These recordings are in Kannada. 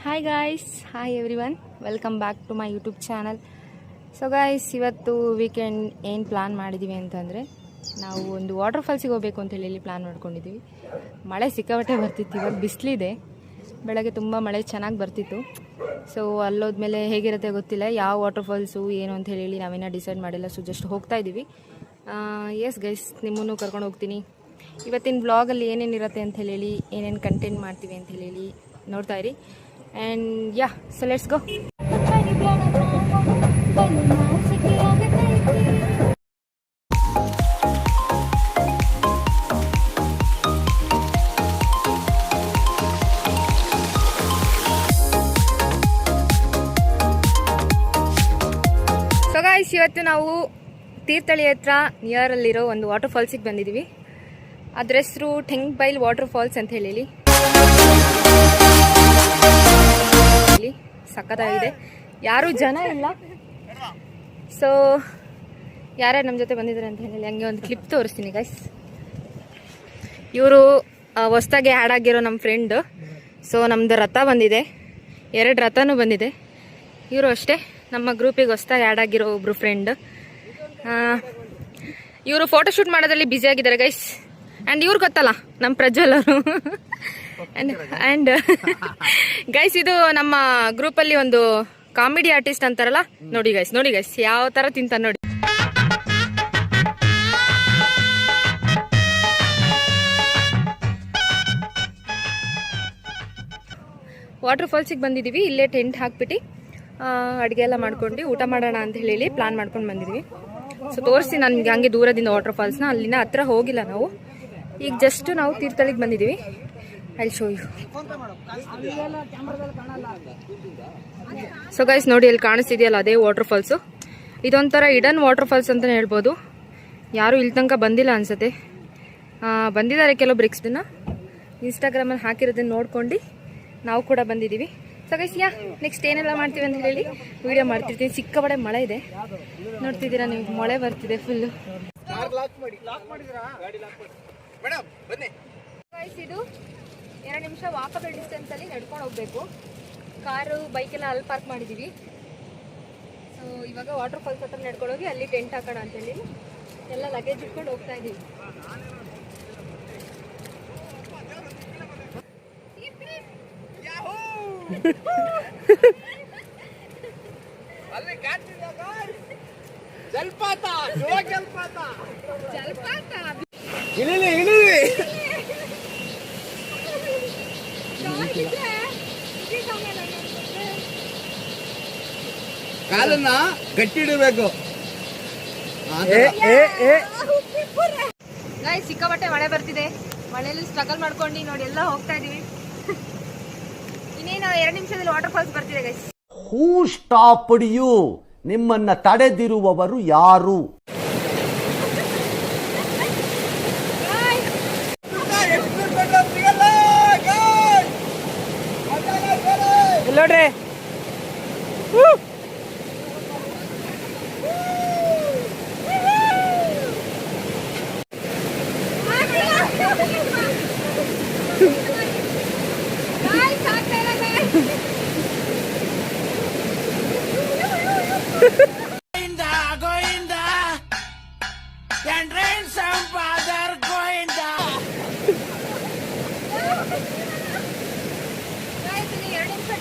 Hi guys, hi everyone, welcome back to my YouTube channel. So guys, ಇವತ್ತು ವೀಕೆಂಡ್ ಏನು ಪ್ಲ್ಯಾನ್ ಮಾಡಿದ್ದೀವಿ ಅಂತಂದರೆ, ನಾವು ಒಂದು ವಾಟರ್ ಫಾಲ್ಸಿಗೆ ಹೋಗಬೇಕು ಅಂತ ಹೇಳಿ ಪ್ಲ್ಯಾನ್ ಮಾಡ್ಕೊಂಡಿದ್ದೀವಿ. ಮಳೆ ಸಿಕ್ಕಾಪಟ್ಟೆ ಬರ್ತಿತ್ತು, ಇವಾಗ ಬಿಸಿಲಿದೆ. ಬೆಳಗ್ಗೆ ತುಂಬ ಮಳೆ ಚೆನ್ನಾಗಿ ಬರ್ತಿತ್ತು. ಸೊ ಅಲ್ಲೋದ್ಮೇಲೆ ಹೇಗಿರುತ್ತೆ ಗೊತ್ತಿಲ್ಲ, ಯಾವ ವಾಟರ್ ಫಾಲ್ಸು ಏನು ಅಂತ ಹೇಳಿ ನಾವೇನೋ ಡಿಸೈಡ್ ಮಾಡಿಲ್ಲ. ಸೊ ಜಸ್ಟ್ ಹೋಗ್ತಾ ಇದ್ದೀವಿ. ಎಸ್ ಗೈಸ್, ನಿಮ್ಮನ್ನು ಕರ್ಕೊಂಡು ಹೋಗ್ತೀನಿ. ಇವತ್ತಿನ ವ್ಲಾಗಲ್ಲಿ ಏನೇನಿರುತ್ತೆ ಅಂತ ಹೇಳಿ, ಏನೇನು ಕಂಟೆಂಟ್ ಮಾಡ್ತೀವಿ ಅಂತ ಹೇಳಿ ನೋಡ್ತಾ ಇರಿ. And yeah, so let's go. So guys, ಇವತ್ತು ನಾವು ತೀರ್ಥಹಳ್ಳಿ ಹತ್ರ ನಿಯರಲ್ಲಿರೋ ಒಂದು ವಾಟರ್ ಫಾಲ್ಸಿಗೆ ಬಂದಿದ್ದೀವಿ. ಅದ್ರ ಹೆಸರು ಟೆಂಗ್ಬೈಲ್ ವಾಟರ್ ಫಾಲ್ಸ್ ಅಂತ ಹೇಳಿ. ಸಕ್ಕತ್ತಾಗಿದೆ, ಯಾರು ಜನ ಇಲ್ಲ. ಸೊ ಯಾರ್ಯಾರು ನಮ್ಮ ಜೊತೆ ಬಂದಿದ್ದಾರೆ ಅಂತ ಹೇಳಿ ಹಂಗೆ ಒಂದು ಕ್ಲಿಪ್ ತೋರಿಸ್ತೀನಿ ಗೈಸ್. ಇವರು ಹೊಸ್ದಾಗಿ ಆ್ಯಡ್ ಆಗಿರೋ ನಮ್ಮ ಫ್ರೆಂಡ್. ಸೊ ನಮ್ಮದು ರಥ ಬಂದಿದೆ, 2 ರಥನೂ ಬಂದಿದೆ. ಇವರು ಅಷ್ಟೇ ನಮ್ಮ ಗ್ರೂಪಿಗೆ ಹೊಸ್ದಾಗಿ ಆ್ಯಡ್ ಆಗಿರೋ ಒಬ್ರು ಫ್ರೆಂಡ್. ಇವರು ಫೋಟೋಶೂಟ್ ಮಾಡೋದ್ರಲ್ಲಿ ಬ್ಯುಸಿ ಆಗಿದ್ದಾರೆ ಗೈಸ್. ಆ್ಯಂಡ್ ಇವ್ರು ಗೊತ್ತಲ್ಲ, ನಮ್ಮ ಪ್ರಜ್ವಲ್ ಅವರು. ಆ್ಯಂಡ್ ಗೈಸ್, ಇದು ನಮ್ಮ ಗ್ರೂಪಲ್ಲಿ ಒಂದು ಕಾಮಿಡಿ ಆರ್ಟಿಸ್ಟ್ ಅಂತಾರಲ್ಲ, ನೋಡಿ ಗೈಸ್ ಯಾವ ಥರ ತಿಂತ ನೋಡಿ. ವಾಟರ್ ಫಾಲ್ಸಿಗೆ ಬಂದಿದ್ದೀವಿ. ಇಲ್ಲೇ ಟೆಂಟ್ ಹಾಕ್ಬಿಟ್ಟು ಅಡುಗೆ ಎಲ್ಲ ಮಾಡ್ಕೊಂಡು ಊಟ ಮಾಡೋಣ ಅಂತ ಹೇಳಿ ಪ್ಲಾನ್ ಮಾಡ್ಕೊಂಡು ಬಂದಿದ್ದೀವಿ. ಸೊ ತೋರಿಸಿ ನನಗೆ ಹಂಗೆ ದೂರದಿಂದ ವಾಟರ್ ಫಾಲ್ಸ್ನ, ಅಲ್ಲಿನ ಹತ್ರ ಹೋಗಿಲ್ಲ ನಾವು. ಈಗ ಜಸ್ಟ್ ನಾವು ತೀರ್ಥಹಳ್ಳಿಗೆ ಬಂದಿದ್ದೀವಿ. I show you. So guys ನೋಡಿ, ಅಲ್ಲಿ ಕಾಣಿಸ್ತಿದೆಯಲ್ಲ, ಅದೇ ವಾಟರ್ ಫಾಲ್ಸು. ಇದೊಂಥರ ಹಿಡನ್ ವಾಟರ್ ಫಾಲ್ಸ್ ಅಂತಲೇ ಹೇಳ್ಬೋದು. ಯಾರೂ ಇಲ್ಲಿ ತನಕ ಬಂದಿಲ್ಲ ಅನ್ಸುತ್ತೆ. ಬಂದಿದ್ದಾರೆ ಕೆಲವೊಬ್ರು ಎಕ್ಸ್ಟನ್ನ ಇನ್ಸ್ಟಾಗ್ರಾಮಲ್ಲಿ ಹಾಕಿರೋದನ್ನ ನೋಡ್ಕೊಂಡು ನಾವು ಕೂಡ ಬಂದಿದ್ದೀವಿ. ಸೊ ಗೈಸ್, ನೆಕ್ಸ್ಟ್ ಏನೆಲ್ಲ ಮಾಡ್ತೀವಿ ಅಂತ ಹೇಳಿ ವಿಡಿಯೋ ಮಾಡ್ತಿರ್ತೀವಿ. ಸಿಕ್ಕಾಪಟ್ಟೆ ಮಳೆ ಇದೆ, ನೋಡ್ತಿದ್ದೀರಾ ನೀವು, ಮಳೆ ಬರ್ತಿದೆ ಫುಲ್ಲು. ಗೈಸ್, ಇದು 2 ನಿಮಿಷ ವಾಕಬಲ್ ಡಿಸ್ಟೆನ್ಸಲ್ಲಿ ನಡ್ಕೊಂಡು ಹೋಗಬೇಕು. ಕಾರು ಬೈಕೆಲ್ಲ ಅಲ್ಲಿ ಪಾರ್ಕ್ ಮಾಡಿದ್ದೀವಿ. ಸೊ ಇವಾಗ ವಾಟರ್ ಫಾಲ್ಸ್ ಹತ್ರ ನಡ್ಕೊಂಡೋಗಿ ಅಲ್ಲಿ ಟೆಂಟ್ ಹಾಕೋಣ ಅಂತೇಳಿ ಎಲ್ಲ ಲಗೇಜ್ ಇಟ್ಕೊಂಡು ಹೋಗ್ತಾ ಇದ್ದೀವಿ. ಕಾಲನ್ನ ಗಟ್ಟಿಡಬೇಕು. ಸಿಕ್ಕಾಪಟ್ಟೆ ಮಳೆ ಬರ್ತಿದೆ. ಮಳೆಯಲ್ಲಿ ಸ್ಟ್ರಗಲ್ ಮಾಡ್ಕೊಂಡು ನೋಡಿ ಎಲ್ಲ ಹೋಗ್ತಾ ಇದೀವಿ. ಇನ್ನೇನು 2 ನಿಮಿಷದಲ್ಲಿ ವಾಟರ್ ಫಾಲ್ಸ್ ಬರ್ತಿದೆ ಗೈಸ್. Who stopped you? ನಿಮ್ಮನ್ನ ತಡೆದಿರುವವರು ಯಾರು? ನೋಡ್ರಿ,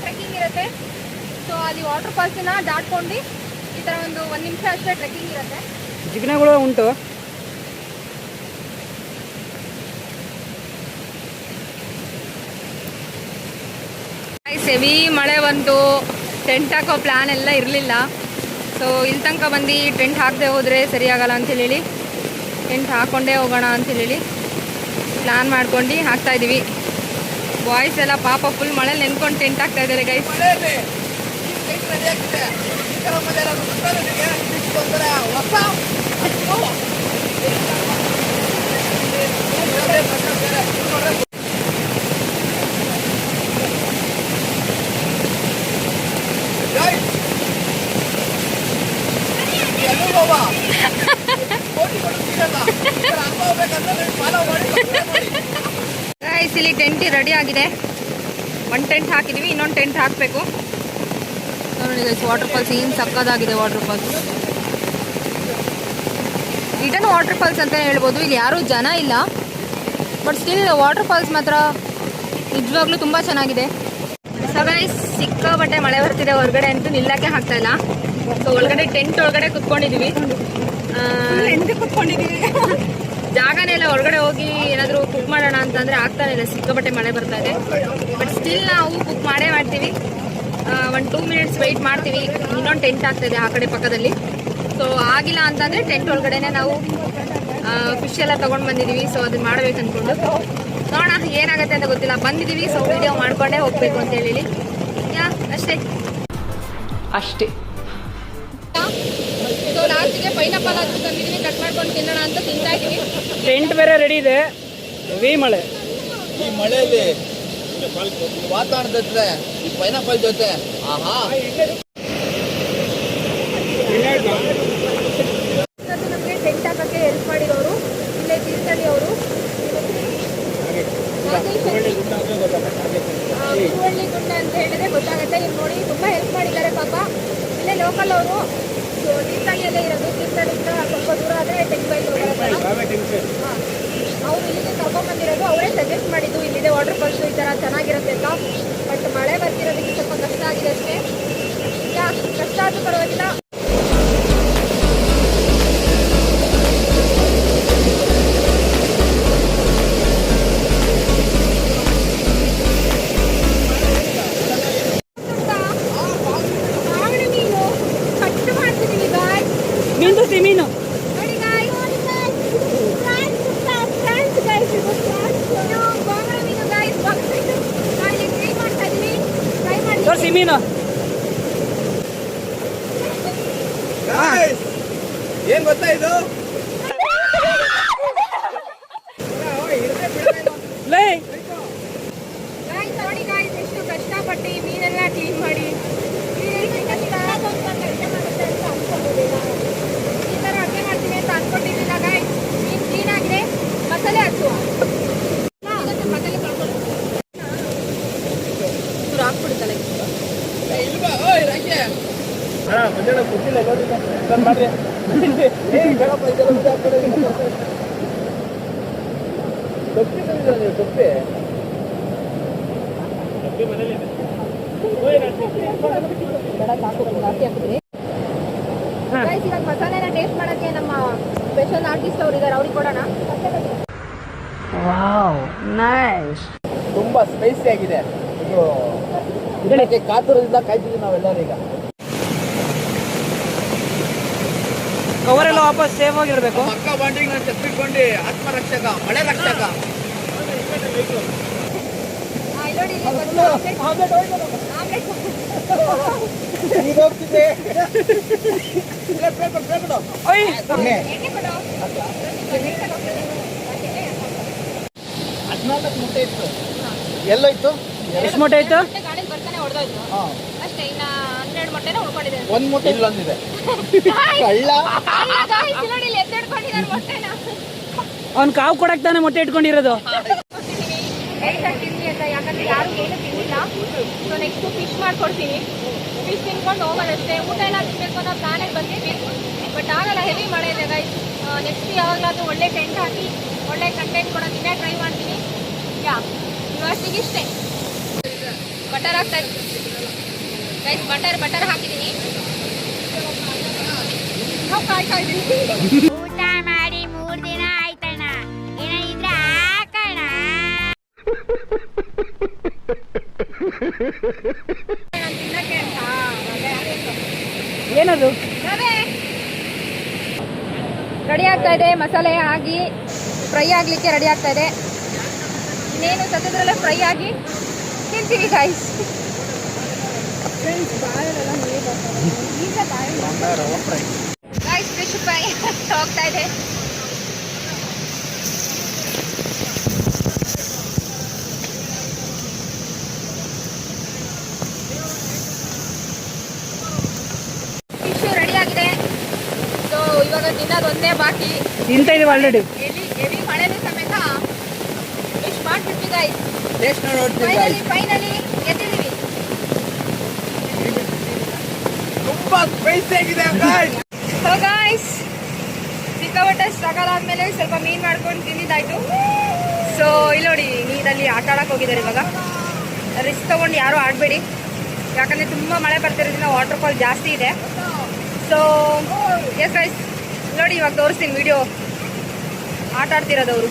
ಟ್ರೆಕ್ಕಿಂಗ್ ಇರುತ್ತೆ. ಸೊ ಅಲ್ಲಿ ವಾಟರ್ ಫಾಲ್ಸ್ನ ದಾಟ್ಕೊಂಡು ಈ ಥರ ಒಂದು 1 ನಿಮಿಷ ಅಷ್ಟೇ ಟ್ರೆಕ್ಕಿಂಗ್ ಇರುತ್ತೆ. ಜಿಗ್ನಗಳು ಉಂಟು. ಹೆವಿ ಮಳೆ ಬಂತು, ಟೆಂಟ್ ಹಾಕೋ ಪ್ಲ್ಯಾನ್ ಎಲ್ಲ ಇರಲಿಲ್ಲ. ಸೊ ಇಲ್ಲಿ ತನಕ ಬಂದು ಟೆಂಟ್ ಹಾಕದೆ ಹೋದರೆ ಸರಿಯಾಗಲ್ಲ ಅಂಥೇಳಿ ಟೆಂಟ್ ಹಾಕ್ಕೊಂಡೇ ಹೋಗೋಣ ಅಂಥೇಳಿ ಪ್ಲ್ಯಾನ್ ಮಾಡ್ಕೊಂಡು ಹಾಕ್ತಾಯಿದ್ದೀವಿ. ಬಾಯ್ಸ್ ಎಲ್ಲ ಪಾಪ ಫುಲ್ ಮಳೆ ನೆನ್ಕೊಂಡು ಟೆಂಟ್ ಹಾಕ್ತಾ ಇದ್ದಾರೆ ಗೈಸ್. ಇಲ್ಲಿ ಟೆಂಟ್ ರೆಡಿ ಆಗಿದೆ. ಒಂದು ಟೆಂಟ್ ಹಾಕಿದ್ದೀವಿ, ಇನ್ನೊಂದು ಟೆಂಟ್ ಹಾಕಬೇಕು. ನೋಡಿ ಗೈಸ್, ವಾಟರ್ ಫಾಲ್ಸ್ ಏನು ಸಕ್ಕದಾಗಿದೆ. ವಾಟರ್ ಫಾಲ್ಸ್ ಇಟನ್ ವಾಟರ್ ಫಾಲ್ಸ್ ಅಂತಲೇ ಹೇಳ್ಬೋದು. ಇಲ್ಲಿ ಯಾರೂ ಜನ ಇಲ್ಲ, ಬಟ್ ಸ್ಟಿಲ್ ವಾಟರ್ ಫಾಲ್ಸ್ ಮಾತ್ರ ನಿಜವಾಗ್ಲೂ ತುಂಬ ಚೆನ್ನಾಗಿದೆ. ಸೊ ಗೈಸ್, ಸಿಕ್ಕಾಪಟ್ಟೆ ಮಳೆ ಬರ್ತಿದೆ. ಹೊರಗಡೆ ಅಂತೂ ನಿಲ್ಲಕ್ಕೆ ಆಗ್ತಾ ಇಲ್ಲ. ಸೊ ಒಳಗಡೆ ಟೆಂಟ್ ಒಳಗಡೆ ಕುತ್ಕೊಂಡಿದ್ದೀವಿ. ಜಾಗನೇ ಇಲ್ಲ. ಹೊರಗಡೆ ಹೋಗಿ ಏನಾದರೂ ಕುಕ್ ಮಾಡೋಣ ಅಂತಂದರೆ ಆಗ್ತಾನೆ ಇಲ್ಲ, ಸಿಕ್ಕಾಪಟ್ಟೆ ಮಳೆ ಬರ್ತಾ ಇದೆ. ಬಟ್ ಸ್ಟಿಲ್ ನಾವು ಕುಕ್ ಮಾಡೇ ಮಾಡ್ತೀವಿ. ಒಂದು 2 ಮಿನಿಟ್ಸ್ ವೆಯ್ಟ್ ಮಾಡ್ತೀವಿ. ಇನ್ನೊಂದು ಟೆಂಟ್ ಆಗ್ತಾಯಿದೆ ಆ ಕಡೆ ಪಕ್ಕದಲ್ಲಿ. ಸೊ ಆಗಿಲ್ಲ ಅಂತಂದರೆ ಟೆಂಟ್ ಒಳಗಡೆನೆ ನಾವು ಫಿಶ್ ಎಲ್ಲ ತೊಗೊಂಡು ಬಂದಿದ್ದೀವಿ. ಸೊ ಅದನ್ನ ಮಾಡ್ಬೇಕು ಅಂದ್ಕೊಂಡು ನೋಡೋಣ ಏನಾಗುತ್ತೆ ಅಂತ ಗೊತ್ತಿಲ್ಲ. ಬಂದಿದ್ದೀವಿ, ಸೊ ವಿಡಿಯೋ ಮಾಡ್ಕೊಂಡೇ ಹೋಗ್ಬೇಕು ಅಂತ ಹೇಳಿ ಅಷ್ಟೇ. ಸೊ ಲಾಸ್ಟಿಗೆ ಪೈನಾಪಲ್ ಹಾಕಿ ತಂದಿದ್ದೀವಿ, ಕಟ್ ಮಾಡ್ಕೊಂಡು ತಿನ್ನೋಣ ಅಂತ ತಿಂತಾ ಇದ್ದೀವಿ. ಟೆಂಟ್ ಬೇರೆ ರೆಡಿ ಇದೆ. ಹೆವಿ ಮಳೆ. ಈ ಮಳೆಯಲ್ಲಿ ವಾತಾವರಣದ ಜೊತೆ ಈ ಪೈನಾಪಲ್ ಜೊತೆ ಆಹಾ. ನಮಗೆ ಟೆಂಟ್ ಹಾಕಕ್ಕೆ ಹೆಲ್ಪ್ ಮಾಡಿರೋರು ಇಲ್ಲೇ ತೀರ್ಥಹಳ್ಳಿ ಅವರು, ಶಿವಳ್ಳಿ ಗುಡ್ಡ ಅಂತ ಹೇಳಿದ್ರೆ ಗೊತ್ತಾಗುತ್ತೆ. ಇಲ್ಲಿ ನೋಡಿ ತುಂಬಾ ಹೆಲ್ಪ್ ಮಾಡಿದ್ದಾರೆ ಪಾಪ. ಇಲ್ಲೇ ಲೋಕಲ್ ಅವರು, ತೀರ್ಥಹಳ್ಳಿಯಲ್ಲೇ ಇರೋದು. ತೀರ್ಥಹಳ್ಳಿಯಿಂದ ಸ್ವಲ್ಪ ದೂರ ಆದರೆ ಟೆಂಟ್ ಬೈಕ್ ಅವ್ರು ಇಲ್ಲಿಗೆ ಕರ್ಕೊಂಡ್ಬಂದಿರೋದು. ಅವರೇ ಸಜೆಸ್ಟ್ ಮಾಡಿದ್ದು ಇಲ್ಲಿದೆ ವಾಟರ್ ಫಾಲ್ಸ್ ಈ ಥರ ಚೆನ್ನಾಗಿರುತ್ತೆ ಅಂತ. ಬಟ್ ಮಳೆ ಬರ್ತಿರೋದಕ್ಕೆ ಸ್ವಲ್ಪ ಕಷ್ಟ ಆಗಿದೆ ಅಷ್ಟೇ. ಕಷ್ಟ ಆದರೂ ಪರವಾಗಿಲ್ಲ. ಮೀನು ತೋರಿಸಿ ಮೀನು. ಏನ್ ಗೊತ್ತಾ ಇದು? ನೋಡಿ ಗಾಯ್ಸ್, ಎಷ್ಟು ಕಷ್ಟಪಟ್ಟು ಮೀನೆಲ್ಲ ಕ್ಲೀನ್ ಮಾಡಿ ಈ ಥರ ಅಡುಗೆ ಮಾಡ್ತೀನಿ ಅಂತ ಅನ್ಕೊಂಡಿದ್ದಿಲ್ಲ ಗಾಯ್ಸ್. ಮೀನು ಕ್ಲೀನ್ ಆಗಿದೆ. ಮಸಾಲೆ ಹಚ್ಚುವ ಮಸಾಲೆ ಕಳ್ಕೊಂಡು ಹಾಕ್ಬಿಡ್ತಲ್ಲ. ಇವಾಗ ಮಸಾಲೆನ ಟೇಸ್ಟ್ ಮಾಡಕ್ಕೆ ನಮ್ಮ ಸ್ಪೆಷಲ್ ಆರ್ಟಿಸ್ಟ್ ಅವ್ರು ಇದ್ದಾರೆ, ಅವ್ರಿಗೆ ಕೊಡೋಣ. Wow, nice. ತುಂಬಾ ಸ್ಪೈಸಿ ಆಗಿದೆ ಇದು. ಇದಕ್ಕೆ ಕಾತುರದಿಂದ ಕಾಯ್ತಿದ್ವಿ ನಾವೆಲ್ಲರೂ. ಈಗ ಕವರ್ ಎಲ್ಲ ವಾಪಸ್ ಸೇಫ್ ಆಗಿರ್ಬೇಕು. ಪಕ್ಕ ಬಾಂಡಿಂಗ್ ನಾನು ತಪ್ಪಿಕೊಂಡು ಆತ್ಮರಕ್ಷಕ, ಮಳೆ ರಕ್ಷಕ. ಈಗ ಹೋಗ್ತಿದೆ. 14 ಮೊಟ್ಟೆ ಇತ್ತು. ಎಲ್ಲೋಯ್ತು? ಎಷ್ಟು ಮೊಟ್ಟೆ ಇತ್ತು? ಗಾಡಿಗೆ ಬರ್ತಾನೆ ಹೊಡೆದೋಯ್ತು ಅಷ್ಟೇ. ಇನ್ನ 12 ಮೊಟ್ಟೆನ ಉಳ್ಕೊಂಡಿದೆ. ಒಂದು ಮೊಟ್ಟೆ ಇಲ್ಲೊಂದಿದೆ. ಕಳ್ಳ ಎತ್ತಿಡ್ಕೊಂಡಿದ್ದಾರೆ ಮೊಟ್ಟೆನ. ಅವ್ನು ಕಾವು ಕೊಡಕ್ ತಾನೆ ಮೊಟ್ಟೆ ಇಟ್ಕೊಂಡಿರೋದು. ತಿನ್ನಿ ಅಂತ, ಯಾಕಂದ್ರೆ ಯಾರು ಏನು ತಿನ್ನಿಲ್ಲ. ಸೊ ನೆಕ್ಸ್ಟ್ ಫಿಶ್ ಮಾಡ್ಕೊಡ್ತೀನಿ. ಫಿಶ್ ತಿನ್ಕೊಂಡು ಹೋಗೋದಷ್ಟೇ. ಊಟ ಎಲ್ಲ ತಿನ್ಬೇಕು ಅನ್ನೋ ಪ್ಲಾನಿಗೆ ಬಂದಿದ್ವಿ, ಬಟ್ ಆಗಲ್ಲ, ಹೆವಿ ಮಳೆ ಇದೆ ಗೈಸ್. ನೆಕ್ಸ್ಟ್ ಯಾವಾಗಲಾದ್ರೂ ಒಳ್ಳೆ ಟೆಂಟ್ ಹಾಕಿ ಒಳ್ಳೆ ಕಂಟೆಂಟ್ ಕೊಡೋದನ್ನೇ ಟ್ರೈ ಮಾಡ್ತೀನಿ. ಇವತ್ತಿಗೆ ಇಷ್ಟೇ. ಬಟರ್ ಹಾಕ್ತಾ ಇದ್ದೀನಿ ಗೈಸ್. ಬಟರ್ ಹಾಕಿದ್ದೀನಿ. ಕಾಯ್ತಾ ಇದ್ದೀನಿ. ಊಟ ಮಾಡಿ 3 ದಿನ ಆಯ್ತಣ್ಣ, ಏನಾಗಿದ್ರೆ ಹಾಕಣ. ತಿನ್ನಕ್ಕೆ ಅಂತ ಏನದು? ರೆಡಿ ಆಗ್ತಾ ಇದೆ. ಮಸಾಲೆ ಆಗಿ ಫ್ರೈ ಆಗಲಿಕ್ಕೆ ರೆಡಿ ಆಗ್ತಾ ಇದೆ. ಇನ್ನೇನು ಸದ್ಯದಲ್ಲೇ ಫ್ರೈ ಆಗಿ ತಿಂತೀವಿ ಗಾಯ್ಸ್. ಗಾಯ್ಸ್ ಫಿಶ್ ಫ್ರೈ ಹೋಗ್ತಾ ಇದೆ. ಫಿಶ್ ರೆಡಿ ಆಗಿದೆ. ಸೊ ಇವಾಗ ತಿನ್ನೋದು ಒಂದೇ ಬಾಕಿ. ತಿಂತಾ ಇದೀವಿ ಆಲ್ರೆಡಿ. ಹೆವಿ ಮಳೆನೂ ಸಮೇತ ಫಿಶ್ ಮಾಡಿಬಿಟ್ಟಿದ್ದಾರೆ. ಗೈಸ್ ಟೇಸ್ಟ್ ನೋಡ್ತೀವಿ ಫೈನಲಿ ಎತ್ತಿದೀವಿ. ತುಂಬಾ ಸ್ಪೈಸಿ ಆಗಿದೆ guys. ಸೊ ಗಾಯ್ಸ್ ಸಿಕ್ಕಾಪಟ್ಟೆ ಸ್ಟ್ರಗಲ್ ಆದ್ಮೇಲೆ ಸ್ವಲ್ಪ ಮೀನ್ ಮಾಡ್ಕೊಂಡು ತಿಂದಿದ್ದಾಯ್ತು. ಸೊ ಇಲ್ಲಿ ನೋಡಿ ನೀರಲ್ಲಿ ಆಟ ಆಡಕ್ ಹೋಗಿದ್ದಾರೆ. ಇವಾಗ ರಿಸ್ಕ್ ತಗೊಂಡು ಯಾರು ಆಡಬೇಡಿ, ಯಾಕಂದ್ರೆ ತುಂಬಾ ಮಳೆ ಬರ್ತಿರೋದ್ರಿಂದ ವಾಟರ್ ಫಾಲ್ ಜಾಸ್ತಿ ಇದೆ. ಸೊ ಎಸ್ ಗೈಸ್ ನೋಡಿ ಇವಾಗ ತೋರಿಸ್ತೀನಿ ವಿಡಿಯೋ ಆಟ ಆಡ್ತಿರೋದವರು.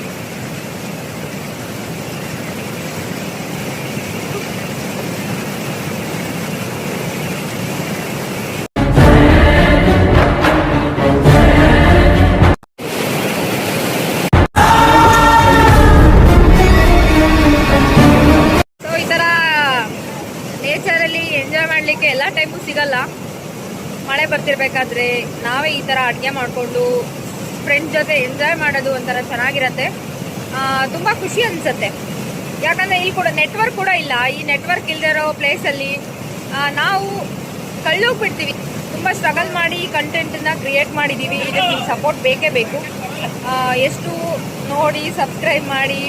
ನೇಚರಲ್ಲಿ ಎಂಜಾಯ್ ಮಾಡಲಿಕ್ಕೆ ಎಲ್ಲ ಟೈಮು ಸಿಗಲ್ಲ. ಮಳೆ ಬರ್ತಿರ್ಬೇಕಾದ್ರೆ ನಾವೇ ಈ ಥರ ಅಡುಗೆ ಮಾಡಿಕೊಂಡು ಫ್ರೆಂಡ್ಸ್ ಜೊತೆ ಎಂಜಾಯ್ ಮಾಡೋದು ಒಂಥರ ಚೆನ್ನಾಗಿರತ್ತೆ. ತುಂಬ ಖುಷಿ ಅನಿಸುತ್ತೆ. ಯಾಕಂದರೆ ಇಲ್ಲಿ ಕೂಡ ನೆಟ್ವರ್ಕ್ ಕೂಡ ಇಲ್ಲ. ಈ ನೆಟ್ವರ್ಕ್ ಇಲ್ಲದೆ ಇರೋ ಪ್ಲೇಸಲ್ಲಿ ನಾವು ಕಳ್ಳೋಗ್ಬಿಡ್ತೀವಿ. ತುಂಬ ಸ್ಟ್ರಗಲ್ ಮಾಡಿ ಕಂಟೆಂಟನ್ನು ಕ್ರಿಯೇಟ್ ಮಾಡಿದ್ದೀವಿ. ಇದಕ್ಕೆ ನಿಮ್ಮ ಸಪೋರ್ಟ್ ಬೇಕೇ ಬೇಕು. ಎಷ್ಟು ನೋಡಿ ಸಬ್ಸ್ಕ್ರೈಬ್ ಮಾಡಿ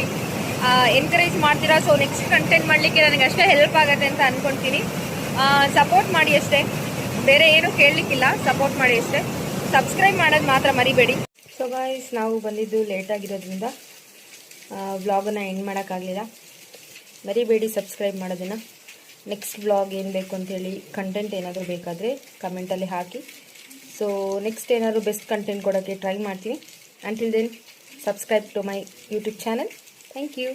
ಎನ್ಕರೇಜ್ ಮಾಡ್ತೀರಾ. ಸೊ ನೆಕ್ಸ್ಟ್ ಕಂಟೆಂಟ್ ಮಾಡಲಿಕ್ಕೆ ನನಗೆ ಅಷ್ಟೇ ಹೆಲ್ಪ್ ಆಗುತ್ತೆ ಅಂತ ಅಂದ್ಕೊಳ್ತೀನಿ. ಸಪೋರ್ಟ್ ಮಾಡಿ ಅಷ್ಟೇ, ಬೇರೆ ಏನು ಕೇಳಲಿಕ್ಕಿಲ್ಲ. ಸಪೋರ್ಟ್ ಮಾಡಿ ಅಷ್ಟೇ, ಸಬ್ಸ್ಕ್ರೈಬ್ ಮಾಡೋದು ಮಾತ್ರ ಮರಿಬೇಡಿ. ಸೊ ಗಾಯ್ಸ್ ನಾವು ಬಂದಿದ್ದು ಲೇಟ್ ಆಗಿರೋದ್ರಿಂದ ವ್ಲಾಗನ್ನು ಎಂಡ್ ಮಾಡೋಕ್ಕಾಗಲಿಲ್ಲ. ಮರಿಬೇಡಿ ಸಬ್ಸ್ಕ್ರೈಬ್ ಮಾಡೋದನ್ನು. ನೆಕ್ಸ್ಟ್ ವ್ಲಾಗ್ ಏನು ಬೇಕು ಅಂತೇಳಿ ಕಂಟೆಂಟ್ ಏನಾದರೂ ಬೇಕಾದರೆ ಕಮೆಂಟಲ್ಲಿ ಹಾಕಿ. ಸೊ ನೆಕ್ಸ್ಟ್ ಏನಾದರೂ ಬೆಸ್ಟ್ ಕಂಟೆಂಟ್ ಕೊಡೋಕ್ಕೆ ಟ್ರೈ ಮಾಡ್ತೀನಿ. Until then, subscribe to my YouTube channel. Thank you.